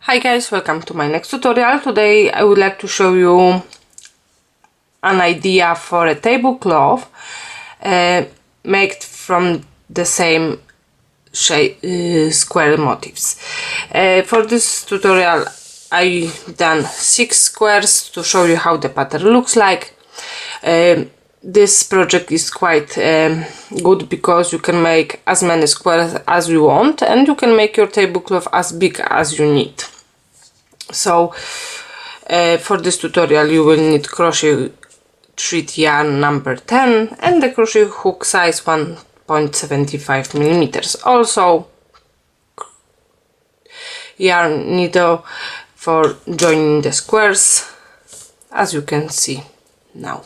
Hi guys, welcome to my next tutorial. Today I would like to show you an idea for a tablecloth made from the same shape, square motifs. For this tutorial I done 6 squares to show you how the pattern looks like. This project is quite good because you can make as many squares as you want and you can make your tablecloth as big as you need. So for this tutorial you will need crochet thread yarn number 10 and the crochet hook size 1.75 millimeters. Also yarn needle for joining the squares, as you can see now.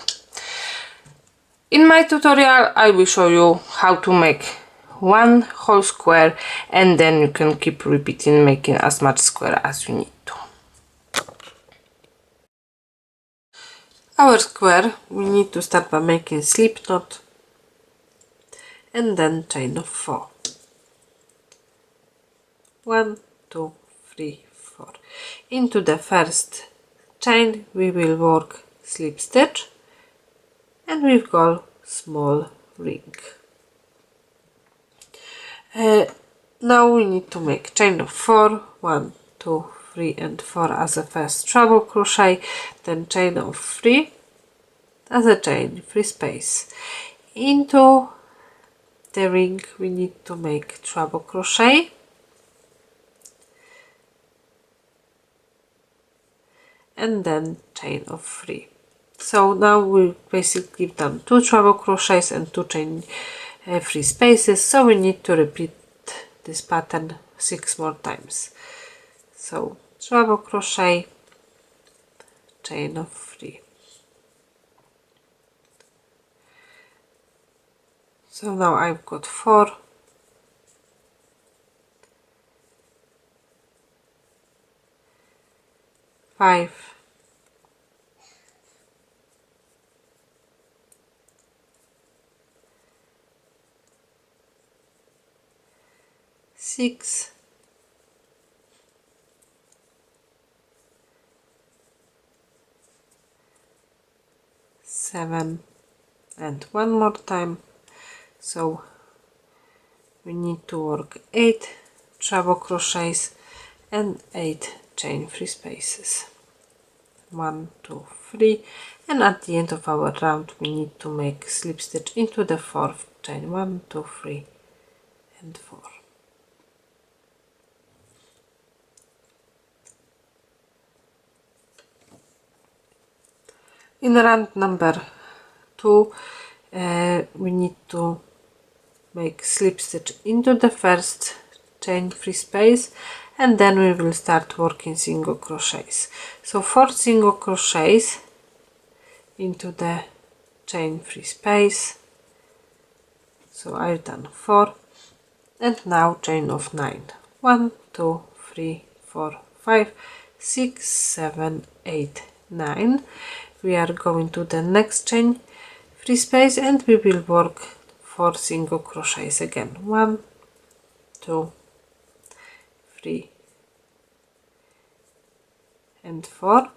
In my tutorial I will show you how to make one whole square and then you can keep repeating, making as much square as you need to. Our square we need to start by making slip knot and then chain of 4. 1, 2, 3, 4. Into the first chain we will work slip stitch and we've got small ring. Now we need to make chain of 4, 1, 2, 3 and 4 as a first treble crochet, then chain of 3 as a chain free space. Into the ring we need to make treble crochet and then chain of 3. So now we basically done 2 treble crochets and 2 chain free spaces, so we need to repeat this pattern 6 more times. So treble crochet, chain of 3. So now I've got 4, 5, 6, 7 and one more time. So we need to work 8 treble crochets and 8 chain free spaces. 1, 2, 3, and at the end of our round we need to make slip stitch into the 4th chain. 1, 2, 3 and 4. In round number 2 we need to make slip stitch into the first chain free space and then we will start working single crochets. So 4 single crochets into the chain free space. So I've done 4 and now chain of 9. 1, 2, 3, 4, 5, 6, 7, 8, 9. We are going to the next chain free space and we will work 4 single crochets again. 1, 2, 3 and 4,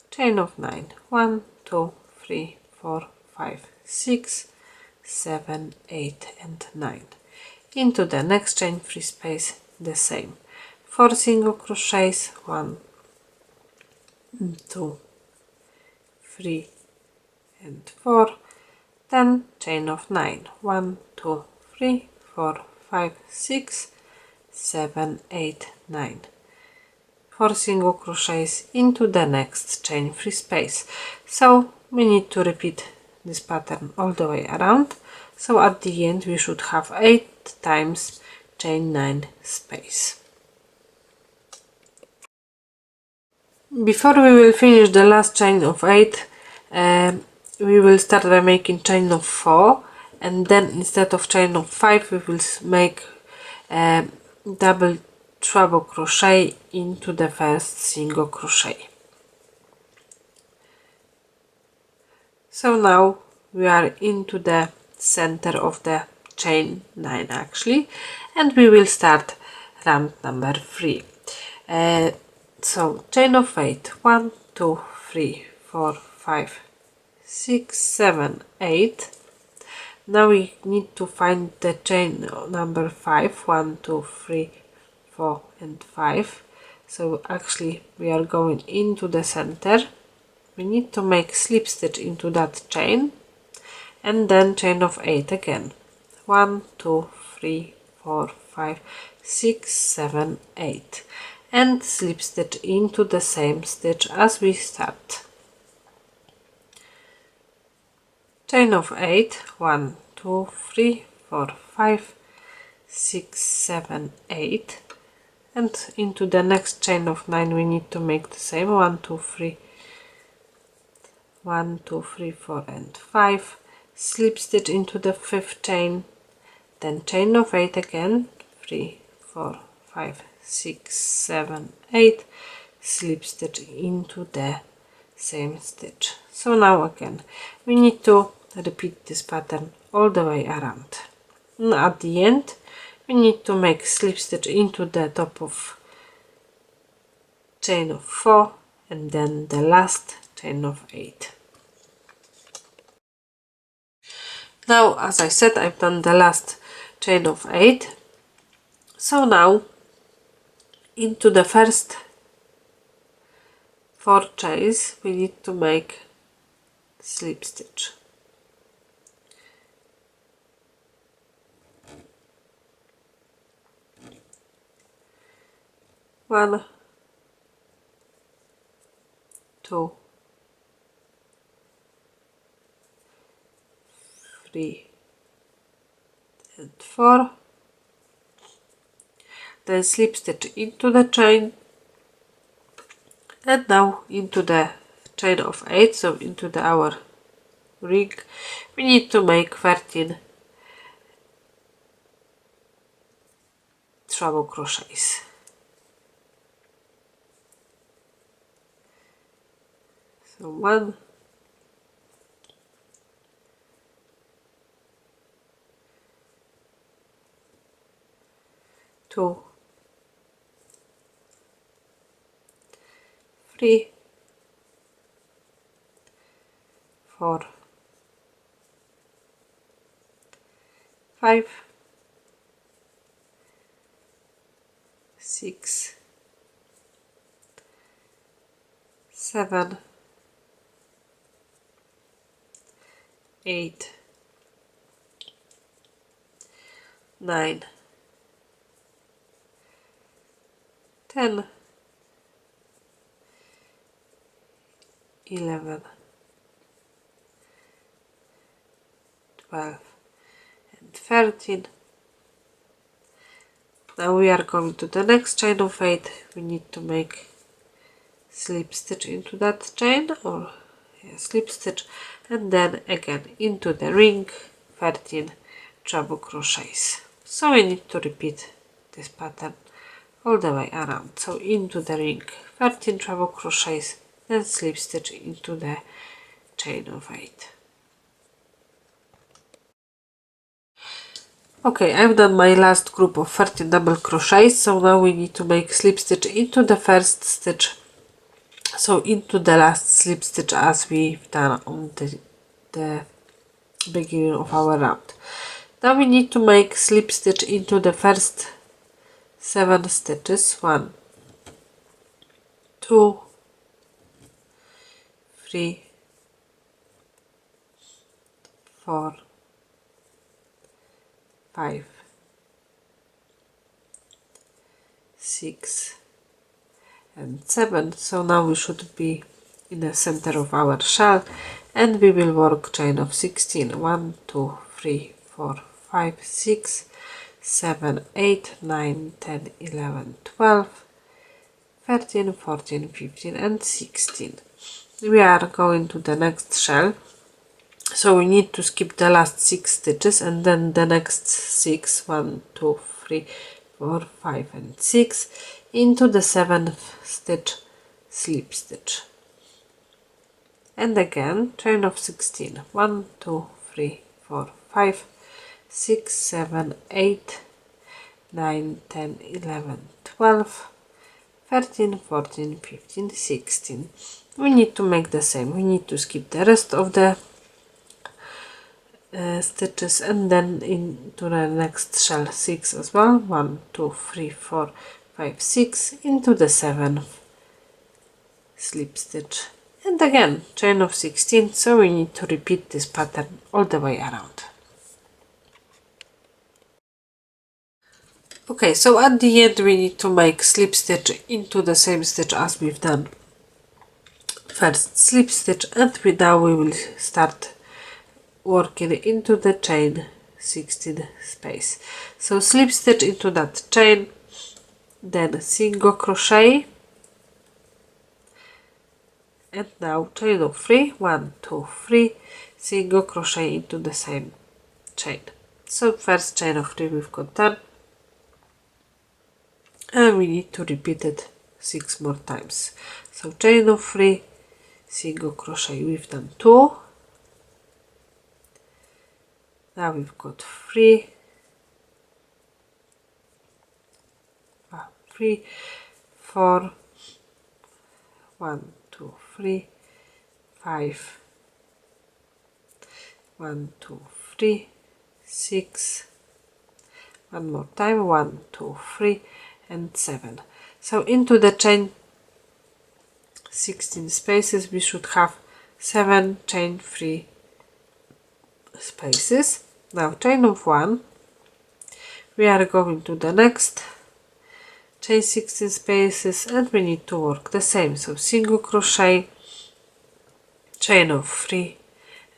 chain of 9. 1, 2, 3, 4, 5, 6, 7, 8 and 9. Into the next chain free space the same. 4 single crochets. 1, 2, 3 and 4, then chain of 9. 1, 2, 3, 4, 5, 6, 7, 8, 9. 4 single crochets into the next chain free space. So we need to repeat this pattern all the way around. So at the end we should have 8 times chain 9 space. Before we will finish the last chain of 8, we will start by making chain of 4 and then instead of chain of 5 we will make double treble crochet into the first single crochet. So now we are into the center of the chain 9 actually, and we will start round number 3. So chain of 8, 1, 2, 3, 4, 5, 6, 7, 8. Now we need to find the chain number 5, 1, 2, 3, 4 and 5. So actually we are going into the center. We need to make slip stitch into that chain and then chain of 8 again. 1, 2, 3, 4, 5, 6, 7, 8 and slip stitch into the same stitch as we start. Chain of 8, 1, 2, 3, 4, 5, 6, 7, 8 and into the next chain of 9 we need to make the same 1, 2, 3, 1, 2, 3, 4 and 5, slip stitch into the 5th chain, then chain of 8 again, 3, 4, 5, 6, 7, 8, slip stitch into the same stitch. So now again we need to repeat this pattern all the way around. And at the end we need to make slip stitch into the top of chain of 4 and then the last chain of 8. Now, as I said, I've done the last chain of 8. So now into the first 4 chains we need to make slip stitch. One, 2, 3 and 4. Then slip stitch into the chain and now into the chain of 8, so into our ring we need to make 13 treble crochets. So 1, 2, 3, 4, 5, 6, 7, 8, 9, 10, 11, 12 and 13. Now we are going to the next chain of 8. We need to make slip stitch into that chain, or slip stitch, and then again into the ring 13 treble crochets. So we need to repeat this pattern all the way around. So into the ring 13 treble crochets, then slip stitch into the chain of 8. Okay, I've done my last group of 13 double crochets, so now we need to make slip stitch into the first stitch, so into the last slip stitch as we've done on the beginning of our round. Now we need to make slip stitch into the first 7 stitches. 1, 2, 3, 4, 5, 6 and 7. So now we should be in the center of our shell and we will work chain of 16. 1, 2, 3, 4, 5, 6, 7, 8, 9, 10, 11, 12, 13, 14, 15 and 16. We are going to the next shell, so we need to skip the last 6 stitches and then the next 6, 1, 2, 3, 4, 5 and 6 into the 7th stitch slip stitch, and again chain of 16. 1, 2, 3, 4, 5, 6, 7, 8, 9, 10, 11, 12, 13, 14, 15, 16. We need to make the same. We need to skip the rest of the stitches and then into the next shell 6 as well. 1, 2, 3, 4, 5, 6 into the 7th slip stitch, and again chain of 16. So we need to repeat this pattern all the way around. Okay, so at the end we need to make slip stitch into the same stitch as we've done first slip stitch, and now we will start working into the chain 16 space. So slip stitch into that chain, then single crochet, and now chain of 3, 1, 2, 3, single crochet into the same chain. So first chain of 3 we've got done, and we need to repeat it 6 more times. So chain of 3, single crochet, we've done 2, now we've got 3, 4, 1, 2, 3, 5, 1, 2, 3, 6, one more time, 1, 2, 3, and 7. So into the chain 16 spaces we should have 7 chain free spaces. Now chain of 1, we are going to the next chain 16 spaces and we need to work the same. So single crochet, chain of 3,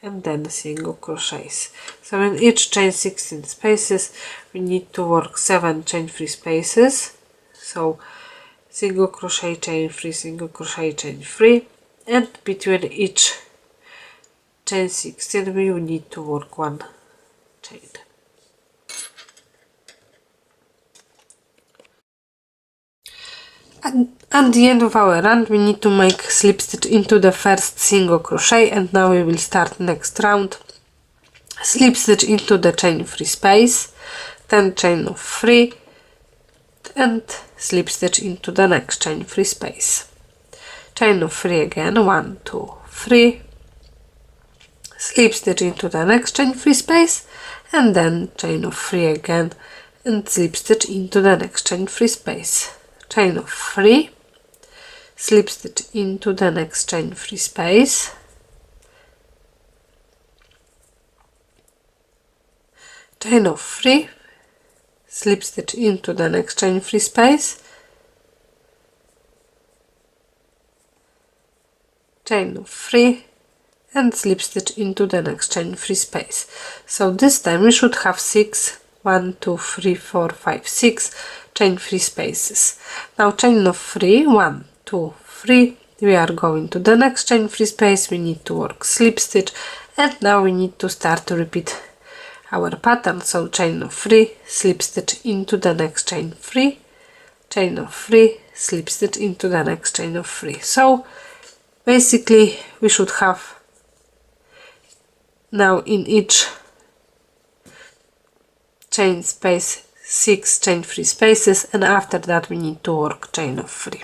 and then single crochets. So in each chain 16 spaces we need to work 7 chain free spaces. So single crochet, chain free, single crochet, chain free, and between each chain 16 we will need to work 1 chain. At the end of our run we need to make slip stitch into the first single crochet, and now we will start next round. Slip stitch into the chain free space, then chain of 3, and slip stitch into the next chain free space. Chain of 3 again, 1, 2, 3, slip stitch into the next chain free space, and then chain of 3 again, and slip stitch into the next chain free space. Chain of 3, slip stitch into the next chain free space, chain of 3, slip stitch into the next chain free space, chain of 3, and slip stitch into the next chain free space. So this time we should have 6, 1, 2, 3, 4, 5, 6 chain free spaces. Now chain of 3, 1, 2, 3, we are going to the next chain free space, we need to work slip stitch, and now we need to start to repeat our pattern. So chain of 3, slip stitch into the next chain 3, chain of 3, slip stitch into the next chain of 3. So basically we should have now in each chain space 6 chain free spaces, and after that we need to work chain of 3.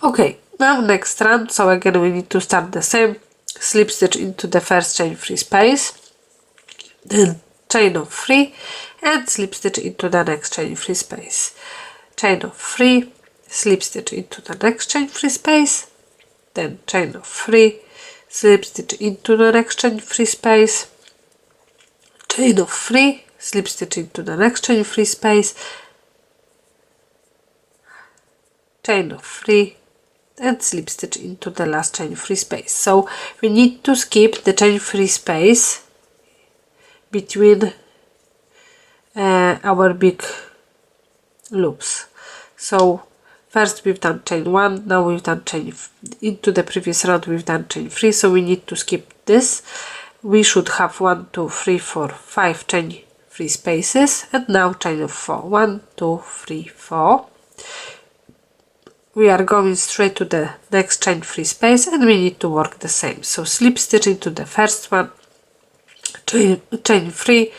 Okay, now next round, so again we need to start the same. Slip stitch into the first chain free space, then chain of 3, and slip stitch into the next chain free space. Chain of 3, slip stitch into the next chain free space, then chain of 3, slip stitch into the next chain free space, chain of 3, slip stitch into the next chain free space, chain of 3, and slip stitch into the last chain free space. So we need to skip the chain free space between our big loops. So first we've done chain 1, now we've done chain into the previous round we've done chain 3, so we need to skip this. We should have 1, 2, 3, 4, 5 chain free spaces, and now chain of 4, 1, 2, 3, 4. We are going straight to the next chain free space, and we need to work the same. So slip stitch into the first one, chain 3,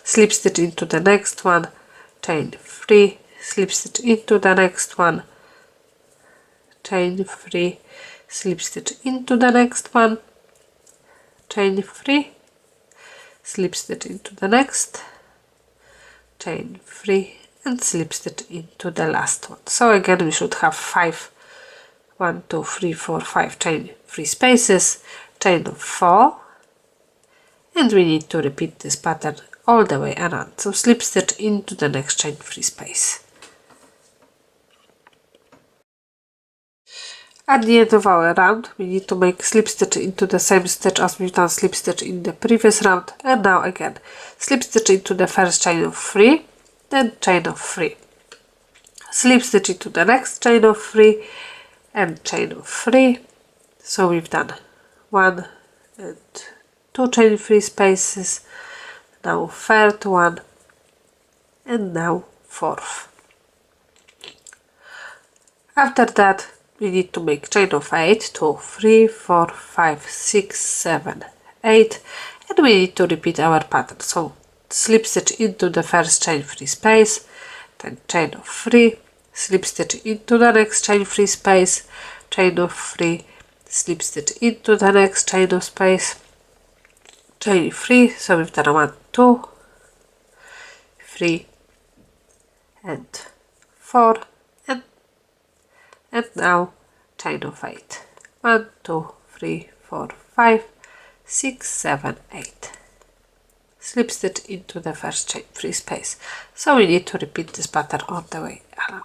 slip stitch into the next one, chain 3, slip stitch into the next one, chain 3, slip stitch into the next one, chain 3, slip stitch into the next, chain 3, and slip stitch into the last one. So again we should have 5, 1, 2, 3, 4, 5 chain 3 spaces, chain of 4, and we need to repeat this pattern all the way around. So slip stitch into the next chain 3 space. At the end of our round we need to make slip stitch into the same stitch as we've done slip stitch in the previous round, and now again slip stitch into the first chain of 3, then chain of 3, slip stitch into the next chain of 3 and chain of 3. So we've done 1 and 2 chain 3 spaces, now third one, and now fourth. After that we need to make chain of 8, 2, 3, 4, 5, 6, 7, 8, and we need to repeat our pattern. So slip stitch into the first chain 3 space, then chain of 3, slip stitch into the next chain 3 space, chain of 3, slip stitch into the next chain of space, chain 3. So we've done 1, 2, 3 and 4, and now chain of 8, 1, 2, 3, 4, 5, 6, 7, 8, slip stitch into the first chain 3 space. So we need to repeat this pattern all the way around.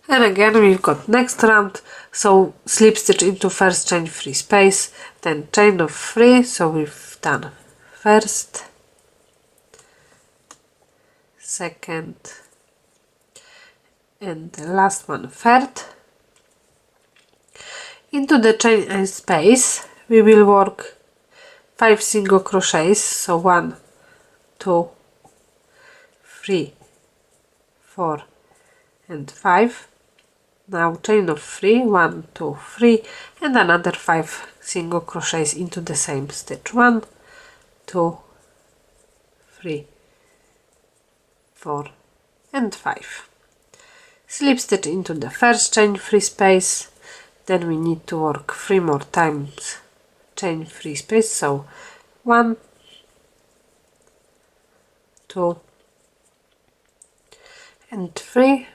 And again we've got next round, so slip stitch into first chain 3 space, then chain of 3. So we've done first, second, and the last one third. Into the chain and space we will work 5 single crochets, so 1, 2, 3, 4 and 5. Now chain of 3, 1, 2, 3, and another 5 single crochets into the same stitch, 1, 2, 3, 4 and 5. Slip stitch into the first chain 3 space, then we need to work 3 more times chain 3 space, so 1, 2 and 3,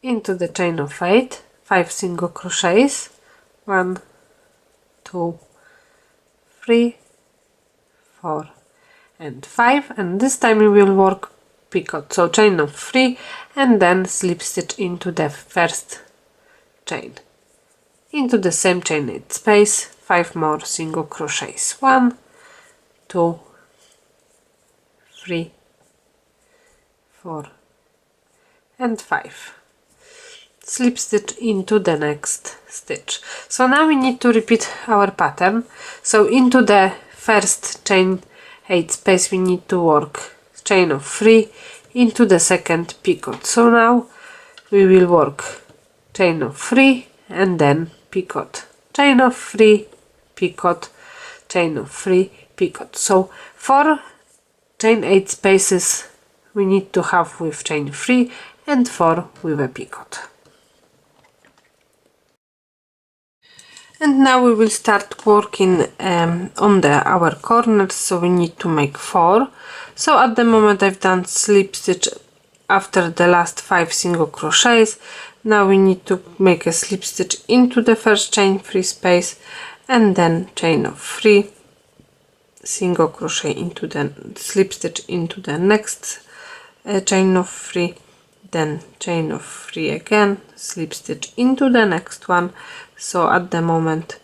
into the chain of 8, 5 single crochets, 1, 2, 3, 4 and 5, and this time we will work picot, so chain of 3 and then slip stitch into the first chain, into the same chain 8 space, 5 more single crochets, 1, 2, 3, 4 and 5, slip stitch into the next stitch. So now we need to repeat our pattern. So into the first chain 8 space we need to work chain of 3 into the second picot. So now we will work chain of 3 and then picot, chain of 3, picot, chain of 3, picot. So 4 chain 8 spaces we need to have with chain 3 and 4 with a picot. And now we will start working on our corners, so we need to make 4. So at the moment I've done slip stitch after the last 5 single crochets. Now we need to make a slip stitch into the first chain 3 space and then chain of 3, single crochet into the slip stitch into the next chain of 3, then chain of 3 again, slip stitch into the next one. So at the moment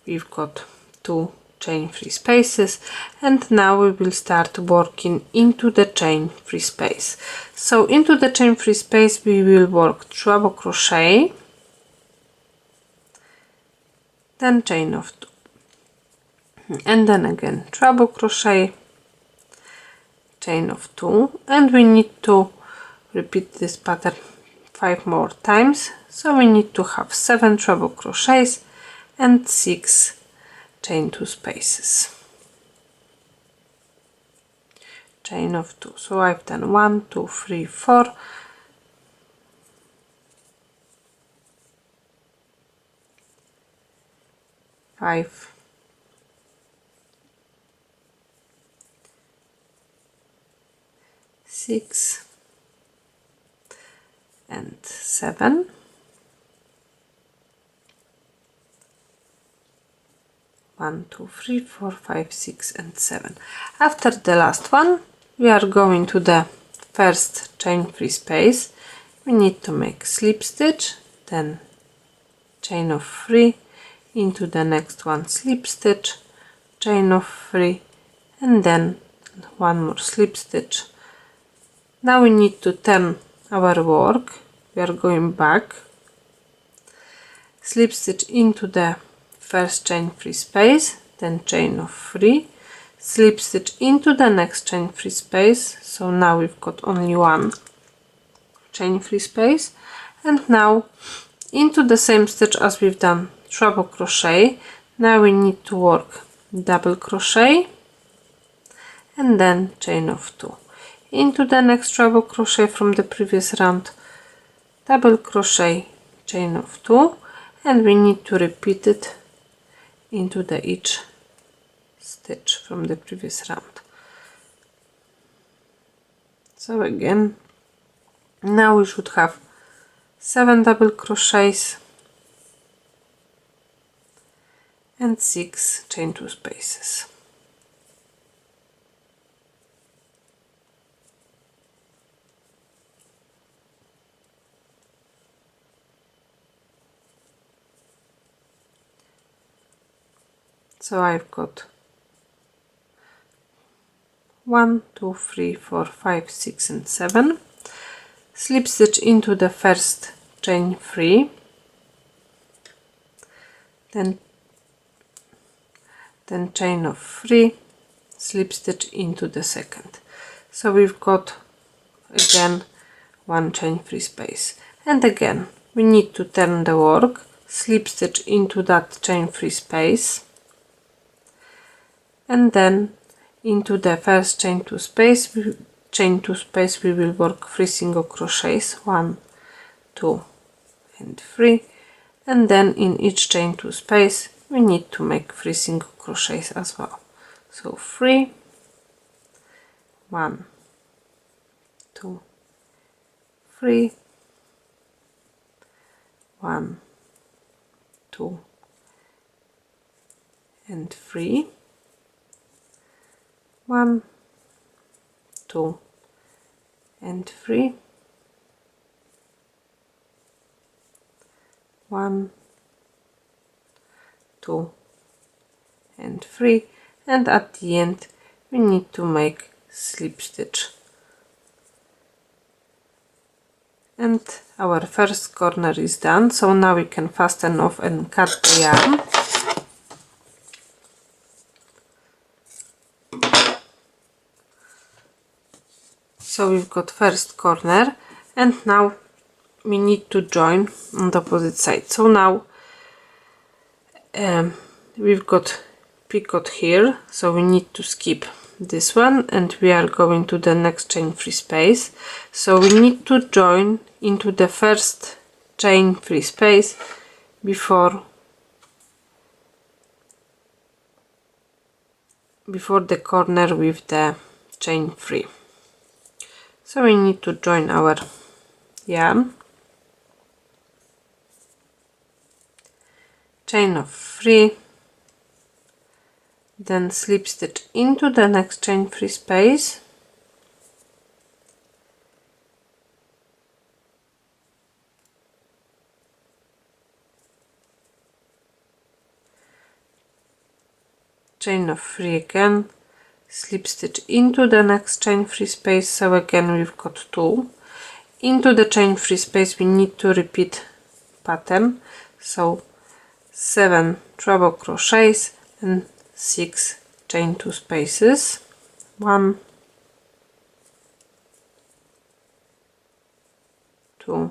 we've got 2 chain 3 spaces, and now we will start working into the chain 3 space. So into the chain 3 space we will work treble crochet, then chain of 2, and then again treble crochet, chain of 2, and we need to repeat this pattern 5 more times. So we need to have 7 treble crochets and 6 chain 2 spaces. chain of 2. So I've done 1, 2, 3, 4, 5, 6 and 7. 1, 2, 3, 4, 5, 6 and 7. After the last one, we are going to the first chain free space. We need to make slip stitch, then chain of 3, into the next one slip stitch, chain of 3, and then one more slip stitch. Now we need to turn our work. We are going back, slip stitch into the first chain free space, then chain of 3, slip stitch into the next chain free space. So now we've got only one chain free space, and now into the same stitch as we've done treble crochet. Now we need to work double crochet and then chain of 2 into the next treble crochet from the previous round, double crochet, chain of 2, and we need to repeat it into the each stitch from the previous round. So again, now we should have 7 double crochets and 6 chain 2 spaces. So I've got 1, 2, 3, 4, 5, 6 and 7. Slip stitch into the first chain 3, then chain of 3, slip stitch into the second. So we've got again one chain free space, and again we need to turn the work, slip stitch into that chain free space, and then into the first chain 2 space we will work 3 single crochets, 1, 2 and 3, and then in each chain 2 space we need to make 3 single crochets as well. So 3, 1, 2, 3, 1, 2 and 3, 1, 2 and 3, 1, 2 and 3, and at the end we need to make slip stitch. And our first corner is done, so now we can fasten off and cut the yarn. So we've got first corner, and now we need to join on the opposite side. So now we've got picot here, so we need to skip this one and we are going to the next chain free space. So we need to join into the first chain free space before the corner with the chain 3. So we need to join our yarn, chain of 3, then slip stitch into the next chain free space, chain of 3 again, slip stitch into the next chain free space. So again we've got 2. Into the chain free space we need to repeat pattern, so 7 treble crochets and 6 chain 2 spaces, 1, 2,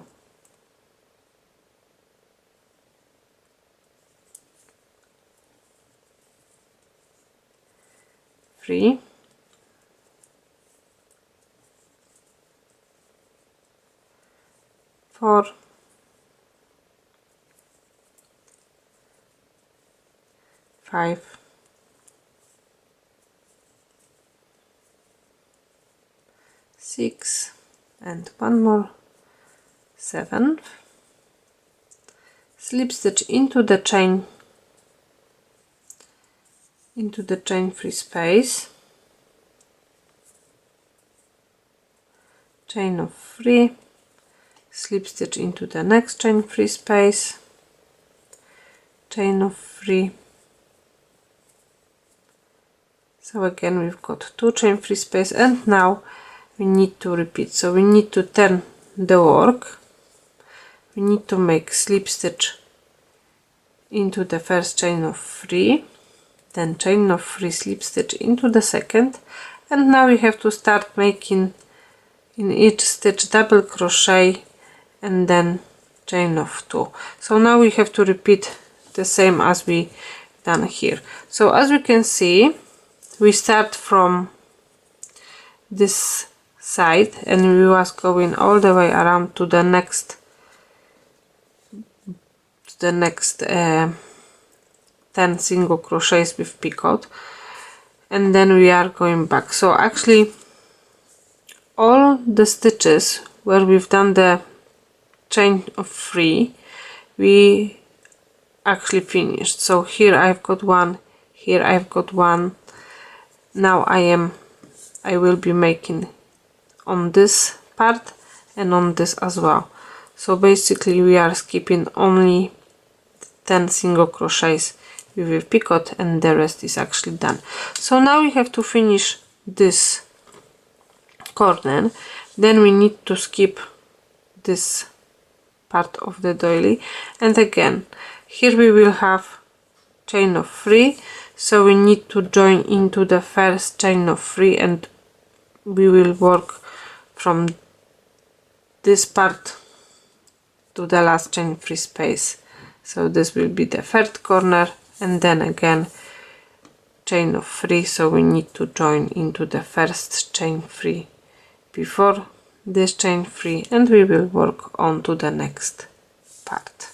3, 4, 5, 6, and one more, 7. Slip stitch into the chain free space, chain of 3, slip stitch into the next chain free space, chain of 3. So again we've got 2 chain free space, and now we need to repeat. So we need to turn the work. We need to make slip stitch into the first chain of 3, then chain of 3, slip stitch into the second, and now we have to start making in each stitch double crochet and then chain of 2. So now we have to repeat the same as we done here. So as we can see, we start from this side and we was going all the way around to the next 10 single crochets with picot, and then we are going back. So actually all the stitches where we've done the chain of 3 we actually finished. So here I've got 1, here I've got 1. Now I will be making on this part and on this as well. So basically we are skipping only 10 single crochets with a picot and the rest is actually done. So now we have to finish this corner, then we need to skip this part of the doily, and again here we will have chain of 3, so we need to join into the first chain of 3 and we will work from this part to the last chain free space. So this will be the third corner, and then again chain of 3, so we need to join into the first chain 3 before this chain 3, and we will work on to the next part.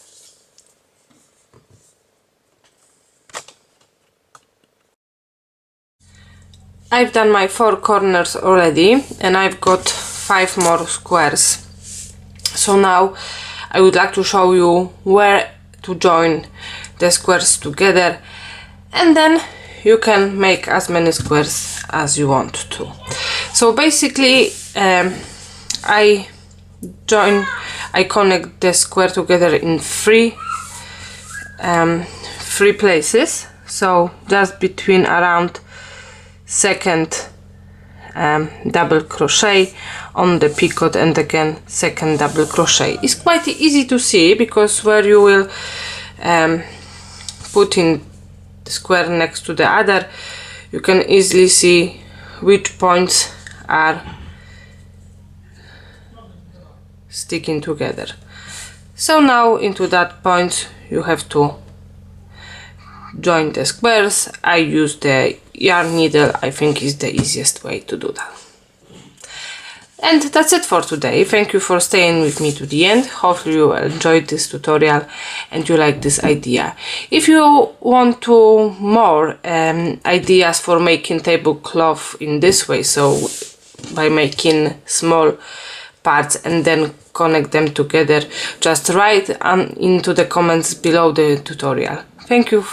I've done my 4 corners already and I've got 5 more squares. So now I would like to show you where to join the squares together, and then you can make as many squares as you want to. So basically I connect the square together in 3 places, so just between around second double crochet on the picot and again second double crochet. It's quite easy to see because where you will put in the square next to the other, you can easily see which points are sticking together. So now into that point you have to join the squares. I use the yarn needle. I think is the easiest way to do that. And that's it for today. Thank you for staying with me to the end. Hopefully you enjoyed this tutorial and you like this idea. If you want to more ideas for making tablecloth in this way, so by making small parts and then connect them together, just write into the comments below the tutorial. Thank you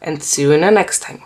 and see you in the next time.